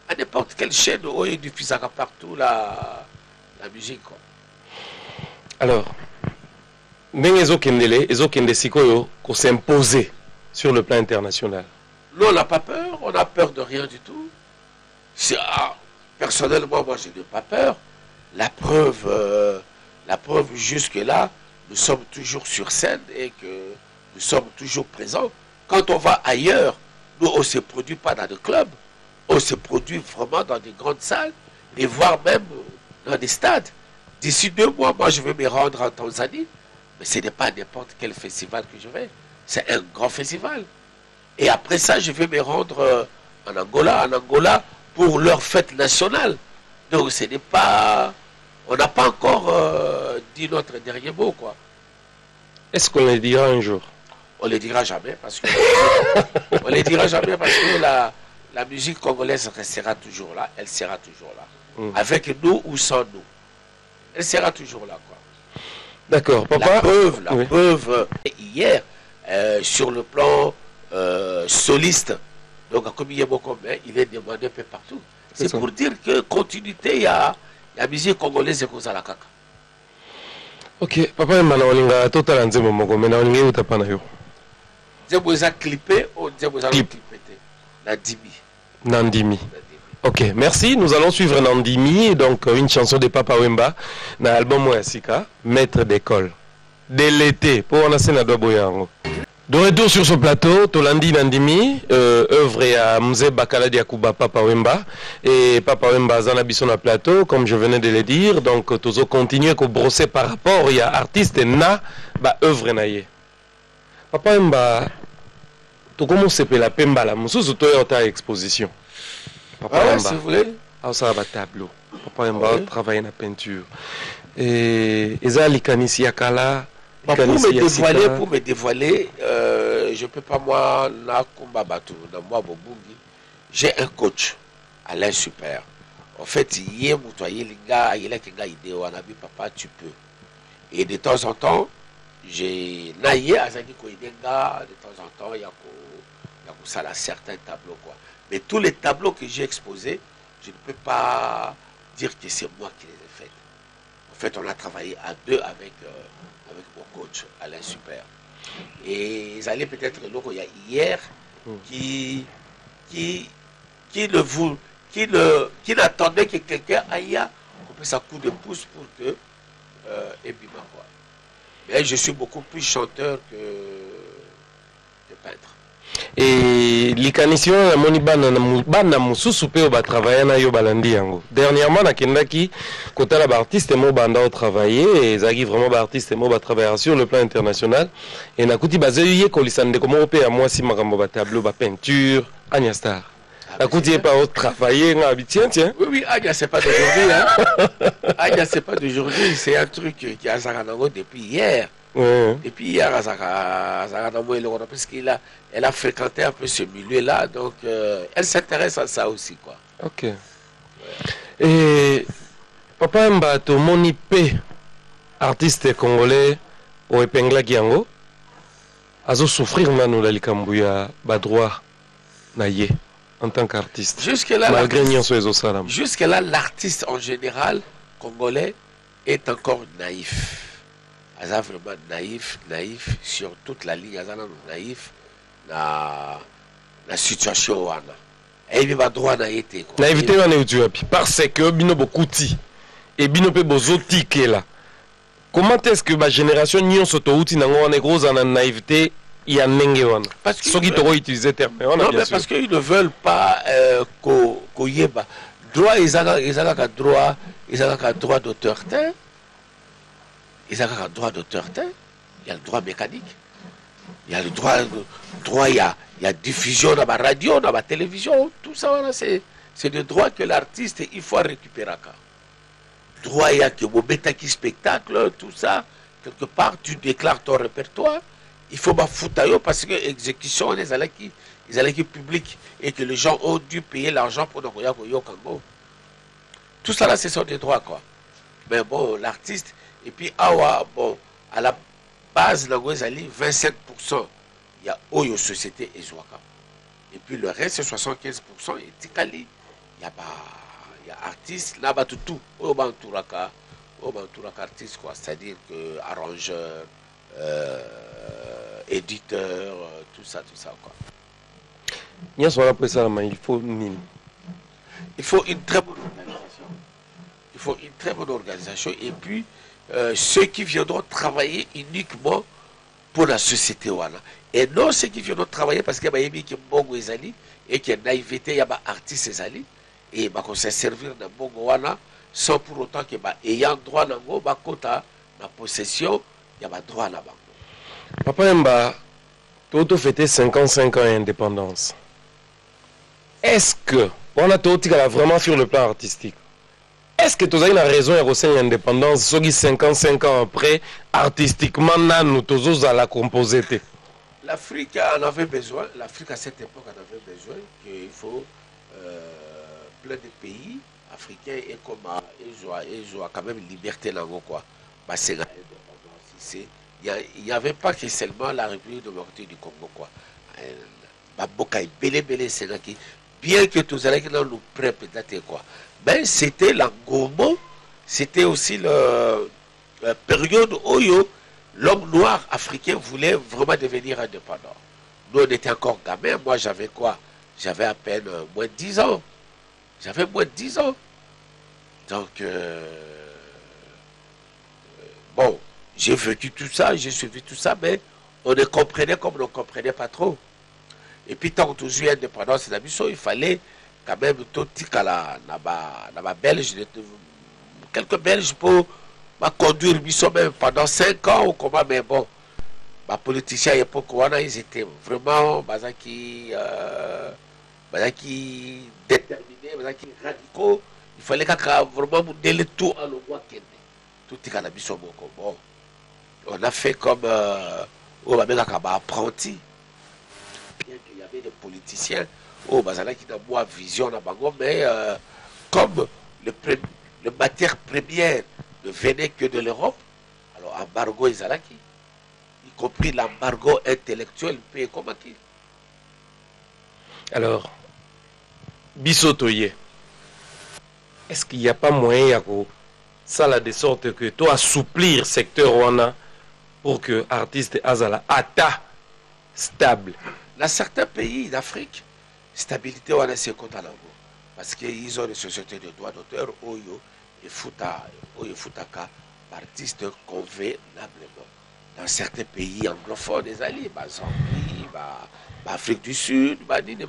à n'importe quelle chaîne où il diffusera partout la musique, quoi. Alors, ndenge ezokende sikoyo ko s'imposer sur le plan international. Nous, on n'a pas peur, on n'a peur de rien du tout. Personnellement, moi, je n'ai pas peur. La preuve jusque-là, nous sommes toujours sur scène et que nous sommes toujours présents. Quand on va ailleurs, nous, on ne se produit pas dans des clubs, on se produit vraiment dans des grandes salles et voire même dans des stades. D'ici 2 mois, moi, je vais me rendre en Tanzanie, mais ce n'est pas n'importe quel festival que je vais. C'est un grand festival. Et après ça, je vais me rendre en Angola, pour leur fête nationale. Donc, ce n'est pas... On n'a pas encore dit notre dernier mot, quoi. Est-ce qu'on le dira un jour? On ne le dira jamais, parce que... on le dira jamais parce que la musique congolaise restera toujours là. Elle sera toujours là. Avec nous ou sans nous. Elle sera toujours là, quoi. D'accord, papa. La preuve, hier, sur le plan soliste, donc comme il est demandé un peu partout. C'est pour dire que continuité, il y a la musique congolaise et la kaka. Ok, papa Mba na olinga total nzembo moko mais na olinga utapa na yo. Nzembo eza clippé ou nzembo eza clippé na Ndimi. Nandimi. Ok, merci. Nous allons suivre Nandimi, donc une chanson de Papa Wemba, dans l'album Moyasika, Maître d'école. De l'été, pour on a na Doboyango. De retour sur ce plateau, Tolandi Nandimi, œuvre à Mzee Bakala Diakouba Papa Wemba. Et Papa Wemba Zanabi sur le plateau, comme je venais de le dire. Donc, tous continuer à brosser par rapport, il y a artiste na, bah, œuvre naïe. Papa Wemba, tu commences à la Pemba la Moussous ou tu es en exposition? Papa Ah, Wemba. si vous voulez. Ah, ça va tableau. Papa Wemba travaille na peinture. Et Eza Likanisi Yakala. Pour me dévoiler, je ne peux pas moi, j'ai un coach, Alain Super. En fait, hier, papa, tu peux. Et de temps en temps, j'ai naïe à Zaki Koidenga, de temps en temps, il y a certains tableaux, quoi. Mais tous les tableaux que j'ai exposés, je ne peux pas dire que c'est moi qui les ai faits. En fait, on a travaillé à 2 avec mon coach, Alain Super. Et ils allaient peut-être il y a hier qui n'attendait que quelqu'un aille couper sa coup de pouce pour que et puis quoi. Mais je suis beaucoup plus chanteur que peintre. Et likanisi wana namoni bana mosusu pe batravaille na yo balandi yango. Dernièrement nakendaki kotala ba artiste mo banda au travailler et zaki vraiment ba artiste mo ba travailler sur le plan international et nakuti bazeyo kolisa ndeko mo pe ya mwasi makambo ba tableau ba peinture Anya Star. Nakuti pas au travailler tiens. Oui, Anya c'est pas d'aujourd'hui hein. Anya c'est pas d'aujourd'hui, c'est un truc qui a Zaranango depuis hier. Et puis hier, parce qu'elle a fréquenté un peu ce milieu-là, donc elle s'intéresse à ça aussi, quoi. Ok. Et Papa Mba to moni pe artiste congolais au epengla kiango azo souffrir nanu la likambu ya ba droit naie en tant qu'artiste. Jusque-là, malgré nyonso ezo salam. Jusque-là, l'artiste en général congolais est encore naïf. Aza vraiment naïf sur toute la ligne, Aza naïf na situation wana. Et il va droit naïté quoi. Naïveté wana utuapi parce que bino bokuti et bino pe bozoti kela. Comment est-ce que ma génération nyonso to uti nango wana groza na naïveté ya ndenge wana? Parce que ceux qui t'auront utilisé terme. Non mais parce qu'ils ne veulent pas ko yeba. Droit ils ont droit d'auteur. Ils ont un droit d'auteur, il y a le droit mécanique, il y a le droit, il y a diffusion dans la radio, dans la télévision, tout ça, voilà, c'est le droit que l'artiste, il faut récupérer. Droit, il y a que mon qui spectacle, tout ça, quelque part, tu déclares ton répertoire, il faut foutre parce que l'exécution, ils allaient qui public et que les gens ont dû payer l'argent pour le Congo. Tout ça, là, ce sont des droits, quoi. Mais bon, l'artiste. Et puis, bon, à la base, 25%, il y a Oyo Société et Zouaka. Et puis le reste, 75%, est Tikali. il y a artistes là-bas tout au bantouraka artiste quoi, c'est-à-dire que arrangeur, éditeur, tout ça quoi. Il faut il faut une très bonne organisation. Il faut une très bonne organisation et puis ceux qui viendront travailler uniquement pour la société wana et non ceux qui viendront travailler parce qu'il y a qui bongo ezali et qui est naïveté il y a artiste ezali et bah qu'on se servir de bongo wana sans pour autant que bah ayant droit nango bah kota la possession il y a droit là-bas. Papa Mba, Toto fêté 55 ans d'indépendance. Est-ce que on a tout vraiment sur le plan artistique? Est-ce que tu as une raison de reçu l'indépendance, ce qui 55 ans après, artistiquement, nous tous à la composer? L'Afrique en avait besoin, l'Afrique à cette époque en avait besoin, qu'il faut plein de pays africains et comme ils ont quand même liberté là quoi. Bah, c'est l'indépendance. Il n'y avait pas que seulement la République démocratique du Congo quoi. Baboka est belé c'est là qui bien que tous allez dans nous prêt peut-être quoi. Mais c'était l'Angomo, c'était aussi la période où l'homme noir africain voulait vraiment devenir indépendant. Nous, on était encore gamins. Moi, j'avais quoi? J'avais à peine moins de 10 ans. J'avais moins de 10 ans. Donc, bon, j'ai vécu tout ça, j'ai suivi tout ça, mais on ne comprenait comme on ne comprenait pas trop. Et puis, tant que toujours indépendance, il fallait quand même tout la Belge, quelques Belges pour conduire même pendant 5 ans ou comment, mais bon, les politiciens à l'époque, ils étaient vraiment qui déterminés, qui radicaux. Il fallait vraiment donner tout à l'eau tout bon. On a fait comme on a apprenti. Bien qu'il y avait des politiciens qui ont moins vision dans Bango, mais comme le matière première ne venait que de l'Europe, alors embargo Izalaki, y compris l'embargo intellectuel, pays comme qui. Alors, Bissotoye, est-ce qu'il n'y a pas moyen ça de sorte que toi assouplir le secteur Rwanda pour que l'artiste Azala ata stable? Dans certains pays d'Afrique, stabilité Rwanda c'est contre l'ango. Parce qu'ils ont des sociétés de droits d'auteur, Oyo et Futaka, artistes convenablement. Dans certains pays anglophones, des alliés, Zambie, Afrique du Sud,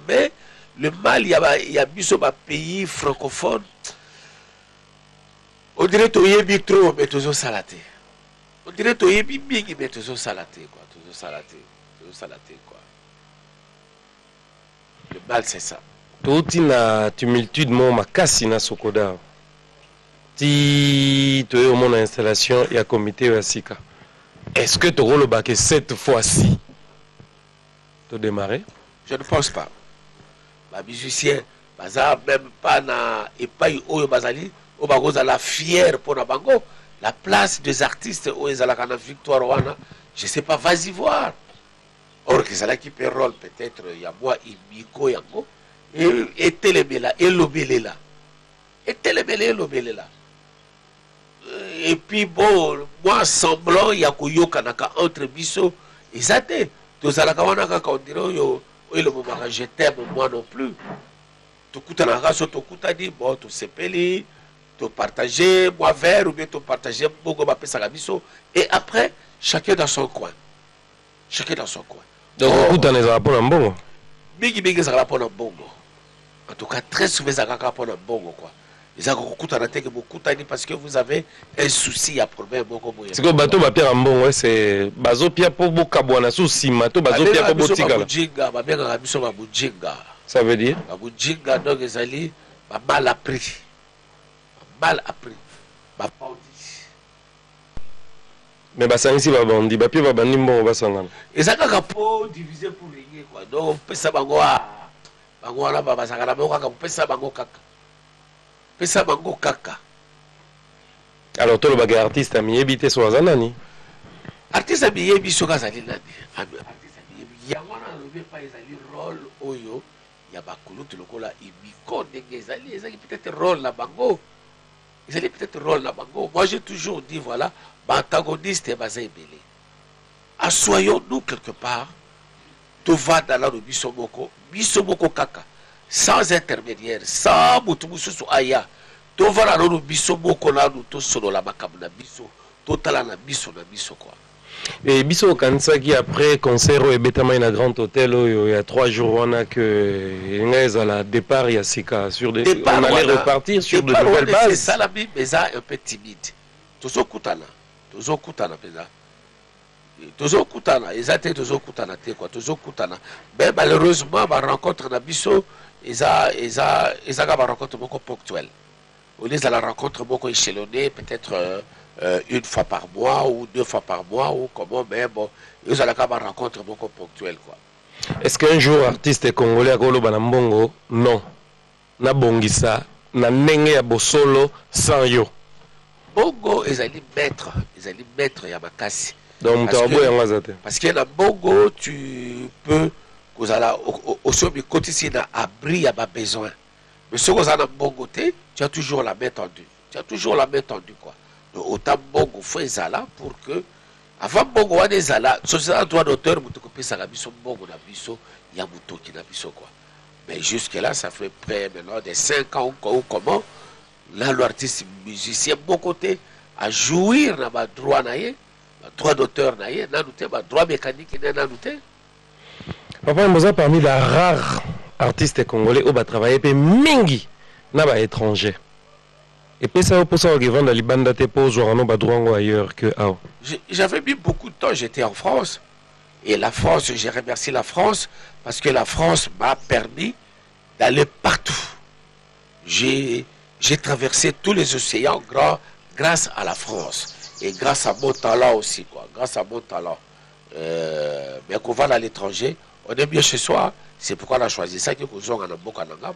mais le mal, il y a des pays francophones. On dirait que tu es trop, mais tu es salaté. On dirait que tu es bien, mais tu es salaté, quoi. Tu es salaté, quoi. Le mal, c'est ça. Tout na tumultude mon makasi na sokoda. Si tu es au mon installation et à comité Yassika. Est-ce que tu auras le bac cette fois-ci? Tu démarrer? Je ne pense pas. Les musiciens, même pas na epai oyo bazali, o bagoza la fière pour na bango, la place des artistes au ezalaka na victoire wana, je sais pas, vas-y voir. Or que ça qui peut rôle peut-être il y a moi imiko yango et telemela et lobelela. Et telemela et lobelela. Et puis bon, moi semblant il y a koyoka naka entre biso ezate. To zalaka wana kaka on dirait yo le moment je t'aime moi non plus. To kutana ka so to kutani bon to sepeli, to partager moi vers ou bien to partager bogo ba pesa ka biso et après chacun dans son coin. Chacun dans son coin. Donc kutana za pour mbongo. Bigi za pour mbongo. En tout cas très souvent za ka pour mbongo quoi. Parce que vous avez un souci à problème. C'est que bateau va pierre en bon, c'est bazo pierre pour beaucoup boana sous simato bazo pierre pour botigala. Ça veut dire babujinga donc ezali mal appris. Mal appris. Mais basangisi ba bandi ba pierre ba bandi mbongo basangana. Ezaka pour diviser pour régner quoi. Donc pesa bango na ba basangana ba pesa bango kaka. Pesa bango kaka. Alors toi le bagage artiste a mis éviter sur zanani. Artiste a mis éviter sur zanani nani. Artiste a mis yango na lever pas ezali rôle oyo il y a bakulutu lokola ibiko ndenge ezali peut-être rôle na bango. Ils allaient peut-être rôle na bango. Moi j'ai toujours dit voilà, antagoniste et baza ebele. Assoyons-nous quelque part. Tova dans la bisomoko kaka, sans intermédiaire, sans mutumussu aya. Tova la no bisomoko na to solo la makamna biso, totala na biso quoi. Et biso kansaki après concert au Betama na Grand Hôtel il y a 3 jours on a que à la départ il y a Sika sur des on allait repartir sur de nouvelles bases. C'est ça la Bible, mais ça un peu timide. Tozo kutana pesa. Tozo kutana, exactement tozo kutana te quoi, tozo kutana. Mais malheureusement ma rencontre na biso eza ma rencontre beaucoup ponctuelle. Au lieu de la rencontre beaucoup échelonnée, peut-être une fois par mois ou 2 fois par mois ou comment, mais bon, ils ont la rencontre beaucoup ponctuelle quoi. Est-ce qu'un jour artiste congolais à Golo Banambongo non na bongisa na ndenge ya bosolo sans yo bongo ezali maître ya makasi. Donc parce que dans bongo tu peux au sommet quotidien na abri à ma besoin. Mais ce qu'on a dans bongo tu as toujours la main tendue. Quoi. Donc autant bongo faut ezala pour que avant bongo wana ezala société droit d'auteur mutu kopesa la biso bongo na biso ya mutoki na biso quoi. Mais jusque là ça fait près maintenant des 5 ans ou comment là l'artiste musicien bon côté à jouir na ba droit na ye, ba droit d'auteur na ye, na noté ba droit mécanique na noté. Papa Mboza parmi les rares artistes congolais où va travailler pe mingi na ba étranger. Et puis ça pour ça que vendre libanda te pose ou ba droit ailleurs que j'avais mis beaucoup de temps, j'étais en France et la France, j'ai remercié la France parce que la France m'a permis d'aller partout. J'ai traversé tous les océans grâce à la France et grâce à mon talent aussi quoi, grâce à mon talent. Mais qu'on va à l'étranger, on est bien chez soi, c'est pourquoi on a choisi ça que nous avons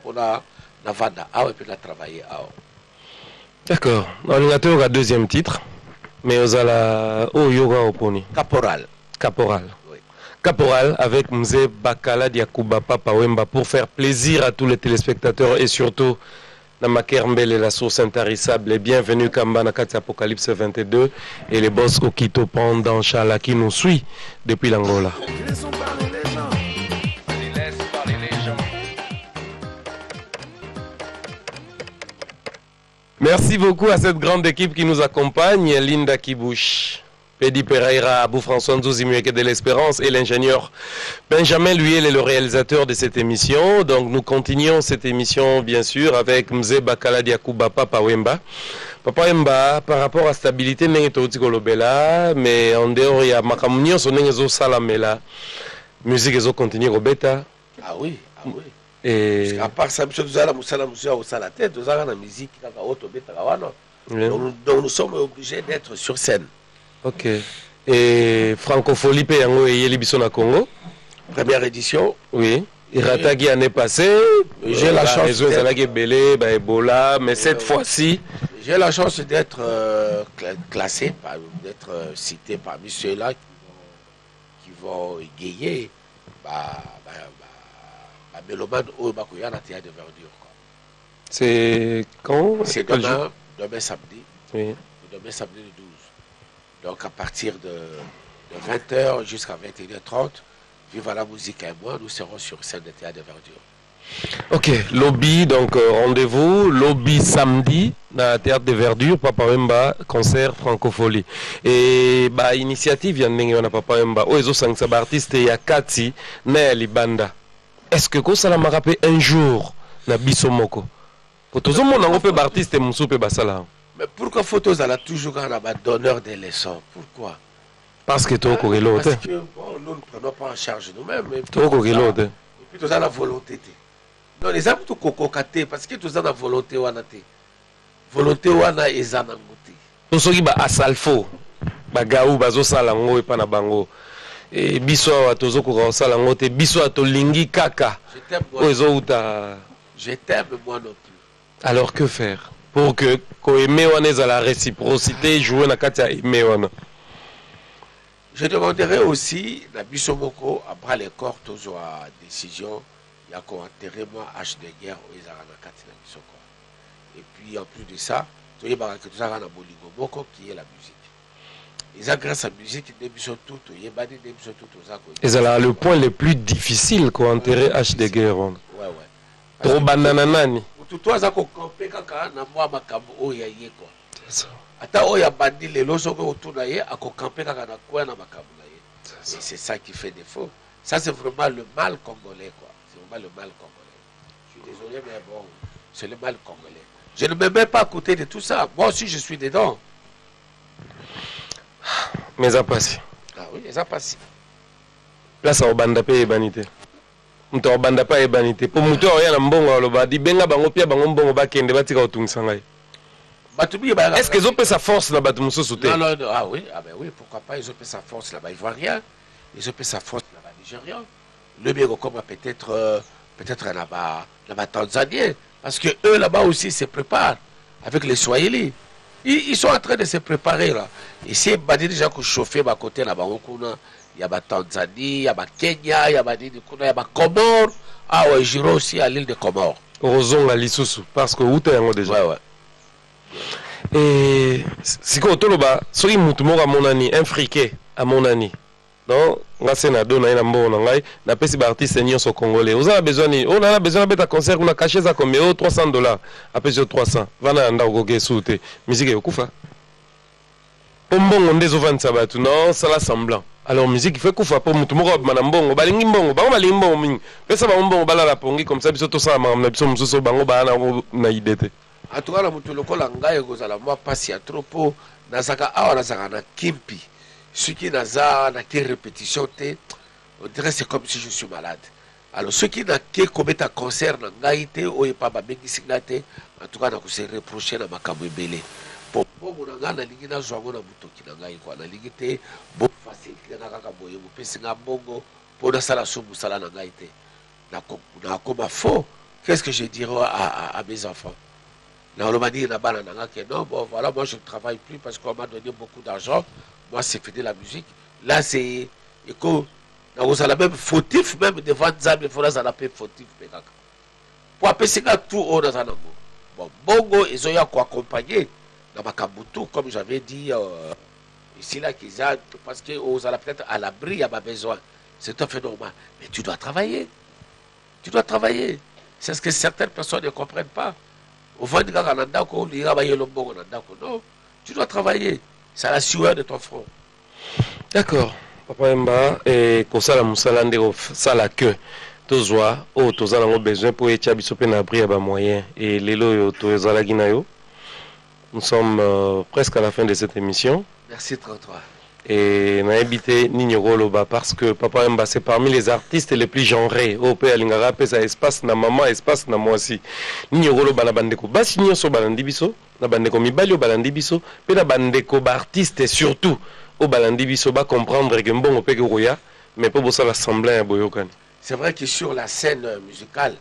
pour la vendre et puis la travailler. D'accord. On a le deuxième titre, mais on a la yoga oponi. Caporal. Oui. Caporal avec Mzee Bakala Diakouba Papa Wemba pour faire plaisir à tous les téléspectateurs et surtout Namakermbele, la source intarissable. Et bienvenue Kamba Nakati Apocalypse 22 et les boss Okito pendant Chala qui nous suit depuis l'Angola. Merci beaucoup à cette grande équipe qui nous accompagne, Linda Kibouch, Pedi Pereira, Abou François Nzouzimueke de l'Espérance et l'ingénieur Benjamin Luyel est le réalisateur de cette émission. Donc nous continuons cette émission bien sûr avec Mzee Bakala Diakouba Papa Wemba. Papa Wemba, par rapport à la stabilité, mais en dehors il y a Makamunio, son nengezo salamela, musique ezo continue au bêta. Ah oui. Et à part ça, nous allons la tête, nous allons la musique, donc nous sommes obligés d'être sur scène. Ok. Et Francophonie Peyango et Yelibisona Congo. Première édition. Oui. Iratagi année passée. J'ai la chance d'être Ebola, mais cette fois-ci. J'ai la chance d'être classé, d'être cité parmi ceux-là qui vont égayer. Mélomane au Bakouyana Théâtre de Verdure. C'est quand? C'est demain samedi. Oui. Demain samedi le 12. Donc à partir de 20h jusqu'à 21h30, Viva la musique et moi, nous serons sur scène de Théâtre de Verdure. Ok, lobby, donc rendez-vous, lobby samedi, dans la Théâtre de Verdure, Papa Wemba, concert Francophonie. Et bah, initiative, il y a Papa Wemba, Oezo Sangsaba artiste, il y a Kati, Naya Libanda. Est-ce que ça m'a rappelé un jour na Bisomoko? Pour tout le monde, on peut artiste et Moussoupe Basala. Mais pourquoi photos elle a toujours un donneur des leçons? Pourquoi? Parce que toi, parce que bon, nous ne prenons pas en charge nous-mêmes. Et puis tu as la volonté. Non, les hommes tout cococaté parce que tu as la volonté wanate. Volonté wana ezanangote. Pour ceux qui ba asalfo, ba gaou bazo salango et pana bango. Et biso atozo ko sala ngote biso atolingi kaka. Je t'aime moi non plus. Alors que faire pour que ko aimer wana za la réciprocité jouer na kati ya aimer wana? Je demanderai aussi la biso moko après les corps toujours à décision il y a qu'on enterré moi H de guerre aux Izarana Soko. Et puis en plus de ça, tu y a que tout ça dans Bolingo Moko qui est la musique. Ils ont grâce à la musique, ils sont tout, il y a des tout aux Zako. Et c'est là le point le plus difficile qu'on enterrer H de guerre. Ouais, ouais. Trop bananani. Toi, ça qu'on campé quand na moi makambo o ya yé quoi. C'est ça. Ata o ya bandi les loso ko autour yé a ko campé quand na quoi na makambo na yé. C'est ça qui fait défaut. Ça c'est vraiment le mal congolais quoi. C'est vraiment le mal congolais. Je suis désolé mais bon, c'est le mal congolais. Je ne me mets pas à côté de tout ça. Moi aussi je suis dedans. Mais ça passe. Ah oui, ça passe. Là ça au banda pe banité. Mto banda pa ebanité pour muto ya na mbongo aloba di benga bango pia bango mbongo bakende batika otungisa ngai. Est-ce qu'ils ont fait sa force là-bas de Moussou Souté? Non, non, non, ah oui, pourquoi pas, ils ont fait sa force là-bas ivoirien, ils ont fait sa force là-bas nigérien. Le Bégo comme peut-être là-bas tanzanien, parce que eux là-bas aussi se préparent avec les Swahili. Ils sont en train de se préparer là. Ici, il y a déjà que chauffer à côté là-bas, il y a Tanzanie, il y a Kenya, il y a Comores. Ah ouais, j'irai aussi à l'île de Comores. Rozon à l'Issoussou, parce que où t'es déjà. Ouais, ouais. Et si on toloba, soki mutu moko amonani, un friqué amonani. Non, nga sena do na ina mbona ngai na pesi ba artiste nyonso congolais. On a besoin de beta concert on a caché ça comme $300. Apesi 300. Vana anda ogoke soute. Musique yokufa. Pombongo ndezo vanisa batu non, ça la semblant. Alors musique il fait kufa po mutu moko mana mbongo, balingi mbongo, bango balingi mbongo mingi. Pesa ba mbongo bala la pongi comme ça biso to ça na biso mususu bango ba na idete. En tout cas, la mutuloko langaye kozala moi pasi ya trop nazaka awa nazaka na kimpi. Ce qui naza na ke répétition te, on dirait c'est comme si je suis malade. Alors ceux qui n'a ke commettre un concert na ngai te oye pa ba bengisi ngate, en tout cas na ko se reprocher na makambo ebele. Pour bongo na ngana lingi na zwango na mutoki na ngai kwa na lingi te bo facile na kaka boye bo pesi nga bongo pour na sala sumu sala na ngai te. Na koma faux. Qu'est-ce que je dirais à mes enfants? Non, bon, voilà, moi je ne travaille plus parce qu'on m'a donné beaucoup d'argent. Moi, c'est fini la musique. Là, c'est. Écoute, vous avez même fautif, même devant Zam, il faut la paix fautif. Pour appeler tout au Nazanango. Bon, Bongo, ils ont quoi accompagner dans Makabutu, comme j'avais dit ici, là, qu'ils ont, parce qu'ils allez peut-être à l'abri, il y a besoin. C'est tout à fait normal. Mais tu dois travailler. Tu dois travailler. C'est ce que certaines personnes ne comprennent pas. Non, tu dois travailler. C'est la sueur de ton front. D'accord. Papa Mba, et pour ça, la moussala ça la queue. Tozwa, oh, toza nango besoin pour être bisope na abri à bas moyen. Et lelo yo toza la guinayo. Nous sommes presque à la fin de cette émission. Merci 33. Et na habité Ninyogoloba parce que Papa Mba c'est parmi les artistes les plus genrés. Au pays Alingara pesa espace na maman, espace na moi aussi. Ninyogoloba na bandeko basi nyonso balandi biso, na bandeko mibali o balandi biso, pe na bandeko ba artiste surtout au balandi biso ba comprendre que mbongo pe ko ya, mais pas pour ça l'assemblée à Boyokani. C'est vrai que sur la scène musicale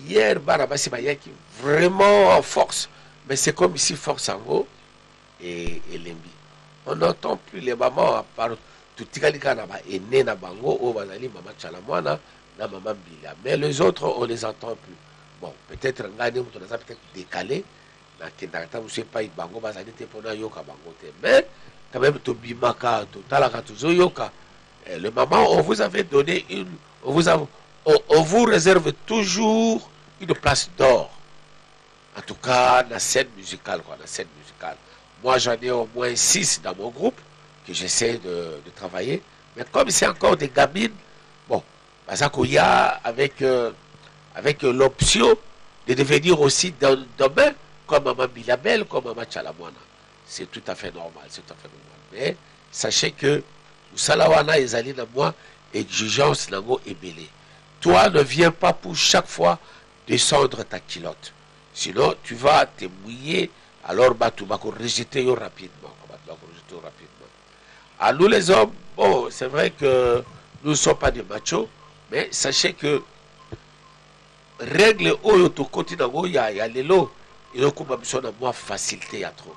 hier Barabasi Bayaki vraiment en force, mais c'est comme ici Force Ango et Lembi. On n'entend plus les mamans à part tout Tikalika Naba et Nena Bango, au Bazali, Maman Chalamwana, na Maman Bila. Mais les autres, on les entend plus. Bon, peut-être on a peut-être décalé. Na Kendata, vous savez pas, Bango Bazali, Tepona Yoka Bango. Mais quand même, Tobimaka, Talaka, Tuzo Yoka. Le maman, on vous avait donné on vous réserve toujours une place d'or. En tout cas, la scène musicale, quoi, la scène musicale. Moi, j'en ai au moins 6 dans mon groupe que j'essaie de travailler. Mais comme c'est encore des gamines, bon, Bazakoya avec l'option de devenir aussi demain comme Maman Bilabel, comme Maman Chalamwana. C'est tout à fait normal, c'est tout à fait normal. Mais sachez que Salawana et Zalina, moi, exigence nango ébélé. Toi, ne viens pas pour chaque fois descendre ta culotte. Sinon, tu vas te mouiller. Alors, tu vas rejeter rapidement. À nous les hommes, bon, c'est vrai que nous ne sommes pas des machos, mais sachez que règle oyo to continent il y a les lots, il y a moins facilité à trop.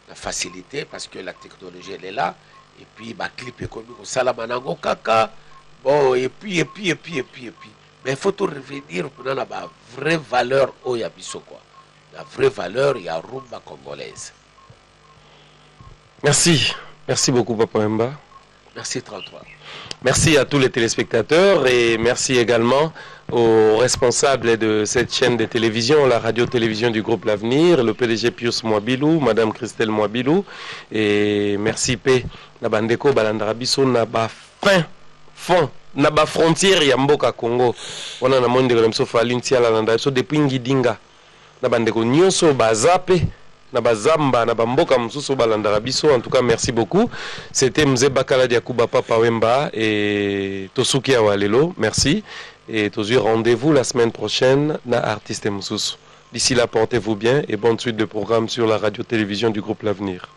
La facilité parce que la technologie elle est là et puis ma clip est comme ça la manango kaka Bon, et puis. Mais il faut tout revenir pour la vraie valeur au Yabiso, quoi. La vraie valeur, il y a rumba congolaise. Merci. Merci beaucoup, Papa Wemba. Merci 33. Merci à tous les téléspectateurs et merci également aux responsables de cette chaîne de télévision, la radio-télévision du groupe L'Avenir, le PDG Pius Mwabilou, Madame Christelle Mwabilou, et merci P. Nabandeko Balandarabiso Naba fin fond Naba frontière ya mboka Congo. On a monde de l'emso Falintia la Landabiso depuis Ngidinga. Nabandeko Nyonso Bazape. Nabazamba, Nabamboka Msuso Balandarabiso. En tout cas, merci beaucoup. C'était Mzee Bakala Diakouba Papa Wemba et Tosuki Awalelo. Merci. Et tous rendez-vous la semaine prochaine na Artiste Msuso. D'ici là, portez-vous bien et bonne suite de programme sur la radio-télévision du groupe L'Avenir.